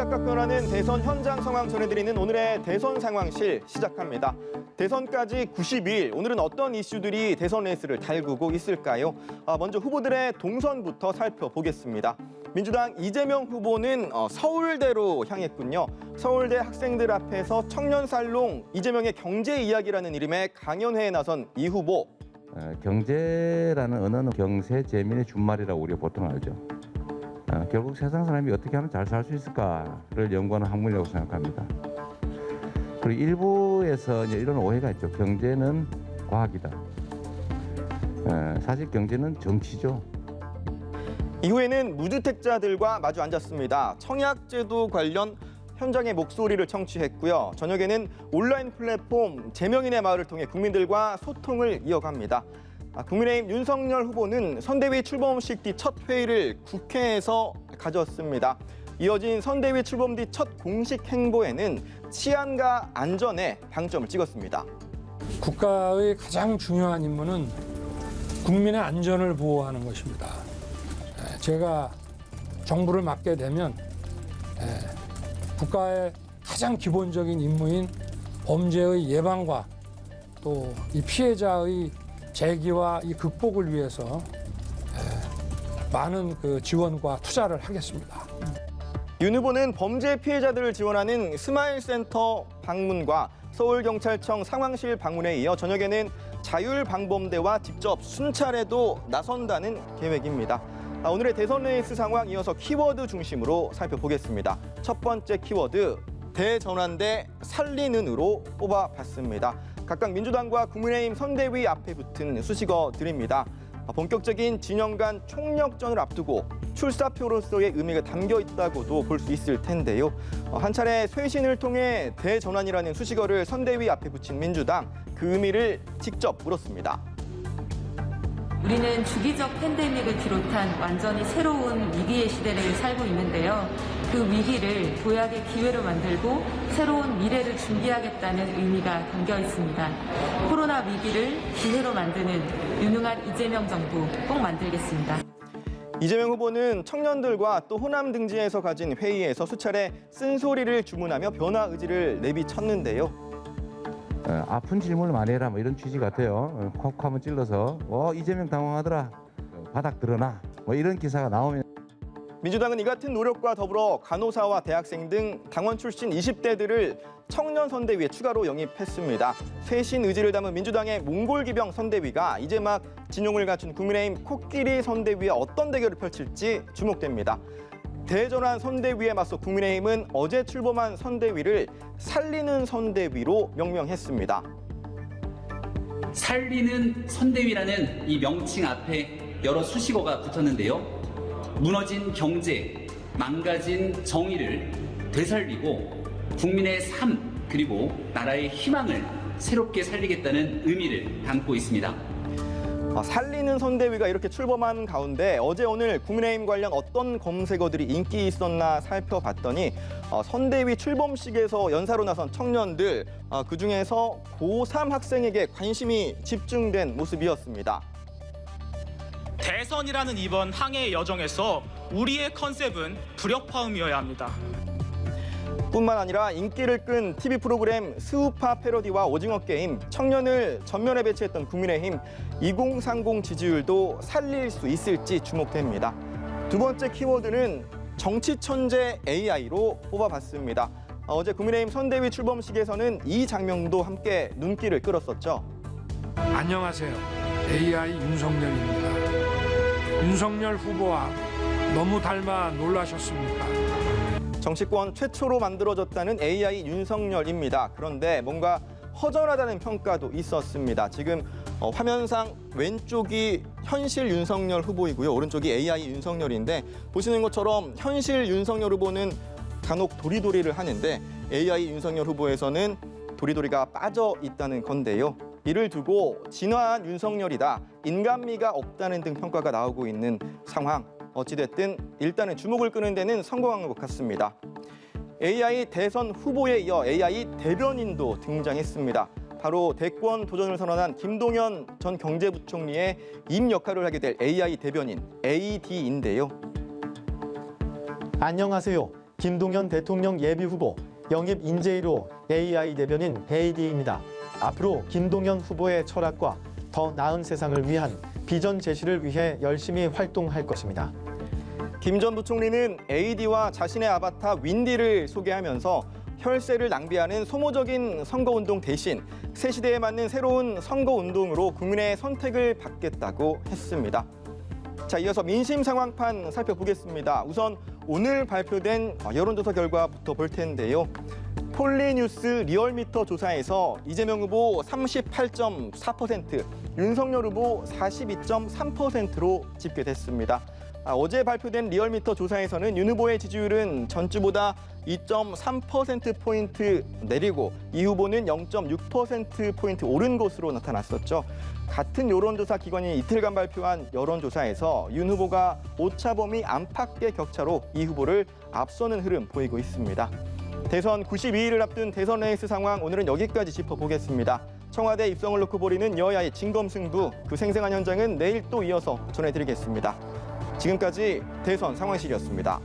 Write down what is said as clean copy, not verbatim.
시시각각 변하는 대선 현장 상황 전해드리는 오늘의 대선 상황실 시작합니다. 대선까지 92일, 오늘은 어떤 이슈들이 대선 레이스를 달구고 있을까요? 먼저 후보들의 동선부터 살펴보겠습니다. 민주당 이재명 후보는 서울대로 향했군요. 서울대 학생들 앞에서 청년살롱 이재명의 경제 이야기라는 이름의 강연회에 나선 이 후보. 경제라는 언어는 경세재민의 준말이라고 우리가 보통 알죠. 결국 세상 사람이 어떻게 하면 잘 살 수 있을까를 연구하는 학문이라고 생각합니다. 그리고 일부에서 이런 오해가 있죠. 경제는 과학이다. 사실 경제는 정치죠. 이후에는 무주택자들과 마주 앉았습니다. 청약제도 관련 현장의 목소리를 청취했고요. 저녁에는 온라인 플랫폼 제명인의 마을을 통해 국민들과 소통을 이어갑니다. 국민의힘 윤석열 후보는 선대위 출범식 뒤 첫 회의를 국회에서 가졌습니다. 이어진 선대위 출범 뒤 첫 공식 행보에는 치안과 안전에 방점을 찍었습니다. 국가의 가장 중요한 임무는 국민의 안전을 보호하는 것입니다. 제가 정부를 맡게 되면 국가의 가장 기본적인 임무인 범죄의 예방과 또 이 피해자의 재기와 이 극복을 위해서 많은 지원과 투자를 하겠습니다. 윤 후보는 범죄 피해자들을 지원하는 스마일센터 방문과 서울경찰청 상황실 방문에 이어 저녁에는 자율방범대와 직접 순찰에도 나선다는 계획입니다. 오늘의 대선 레이스 상황 이어서 키워드 중심으로 살펴보겠습니다. 첫 번째 키워드, 대전환대 살리는으로 뽑아봤습니다. 각각 민주당과 국민의힘 선대위 앞에 붙은 수식어들입니다. 본격적인 진영 간 총력전을 앞두고 출사표로서의 의미가 담겨 있다고도 볼 수 있을 텐데요. 한 차례 쇄신을 통해 대전환이라는 수식어를 선대위 앞에 붙인 민주당, 그 의미를 직접 물었습니다. 우리는 주기적 팬데믹을 비롯한 완전히 새로운 위기의 시대를 살고 있는데요. 그 위기를 도약의 기회로 만들고 새로운 미래를 준비하겠다는 의미가 담겨 있습니다. 코로나 위기를 기회로 만드는 유능한 이재명 정부 꼭 만들겠습니다. 이재명 후보는 청년들과 또 호남 등지에서 가진 회의에서 수차례 쓴소리를 주문하며 변화 의지를 내비쳤는데요. 아픈 질문을 많이 해라 뭐 이런 취지 같아요. 콕 하면 찔러서 이재명 당황하더라, 바닥 드러나 뭐 이런 기사가 나오면 민주당은 이 같은 노력과 더불어 간호사와 대학생 등 당원 출신 20대들을 청년 선대위에 추가로 영입했습니다. 쇄신 의지를 담은 민주당의 몽골기병 선대위가 이제 막 진용을 갖춘 국민의힘 코끼리 선대위와 어떤 대결을 펼칠지 주목됩니다. 대전환 선대위에 맞서 국민의힘은 어제 출범한 선대위를 살리는 선대위로 명명했습니다. 살리는 선대위라는 이 명칭 앞에 여러 수식어가 붙었는데요. 무너진 경제, 망가진 정의를 되살리고 국민의 삶 그리고 나라의 희망을 새롭게 살리겠다는 의미를 담고 있습니다. 살리는 선대위가 이렇게 출범한 가운데 어제 오늘 국민의힘 관련 어떤 검색어들이 인기 있었나 살펴봤더니 선대위 출범식에서 연사로 나선 청년들, 그중에서 고3 학생에게 관심이 집중된 모습이었습니다. 대선이라는 이번 항해의 여정에서 우리의 컨셉은 불협화음이어야 합니다. 뿐만 아니라 인기를 끈 TV 프로그램 스우파 패러디와 오징어 게임, 청년을 전면에 배치했던 국민의힘 2030 지지율도 살릴 수 있을지 주목됩니다. 두 번째 키워드는 정치 천재 AI로 뽑아봤습니다. 어제 국민의힘 선대위 출범식에서는 이 장면도 함께 눈길을 끌었었죠. 안녕하세요. AI 윤석열입니다. 윤석열 후보와 너무 닮아 놀라셨습니까? 정치권 최초로 만들어졌다는 AI 윤석열입니다. 그런데 뭔가 허전하다는 평가도 있었습니다. 지금 화면상 왼쪽이 현실 윤석열 후보이고요. 오른쪽이 AI 윤석열인데 보시는 것처럼 현실 윤석열 후보는 간혹 도리도리를 하는데 AI 윤석열 후보에서는 도리도리가 빠져 있다는 건데요. 이를 두고 진화한 윤석열이다, 인간미가 없다는 등 평가가 나오고 있는 상황. 어찌됐든 일단은 주목을 끄는 데는 성공한 것 같습니다. AI 대선 후보에 이어 AI 대변인도 등장했습니다. 바로 대권 도전을 선언한 김동연 전 경제부총리의 임 역할을 하게 될 AI 대변인 AD인데요. 안녕하세요. 김동연 대통령 예비후보, 영입 인재위로 AI 대변인 베이디입니다. 앞으로 김동연 후보의 철학과 더 나은 세상을 위한 비전 제시를 위해 열심히 활동할 것입니다. 김 전 부총리는 AD와 자신의 아바타 윈디를 소개하면서 혈세를 낭비하는 소모적인 선거운동 대신 새 시대에 맞는 새로운 선거운동으로 국민의 선택을 받겠다고 했습니다. 자, 이어서 민심 상황판 살펴보겠습니다. 우선 오늘 발표된 여론조사 결과부터 볼 텐데요. 폴리뉴스 리얼미터 조사에서 이재명 후보 38.4%, 윤석열 후보 42.3%로 집계됐습니다. 어제 발표된 리얼미터 조사에서는 윤 후보의 지지율은 전주보다 2.3%포인트 내리고 이 후보는 0.6%포인트 오른 것으로 나타났었죠. 같은 여론조사 기관이 이틀간 발표한 여론조사에서 윤 후보가 오차범위 안팎의 격차로 이 후보를 앞서는 흐름 보이고 있습니다. 대선 92일을 앞둔 대선 레이스 상황 오늘은 여기까지 짚어보겠습니다. 청와대 입성을 놓고 벌이는 여야의 진검승부, 그 생생한 현장은 내일 또 이어서 전해드리겠습니다. 지금까지 대선 상황실이었습니다.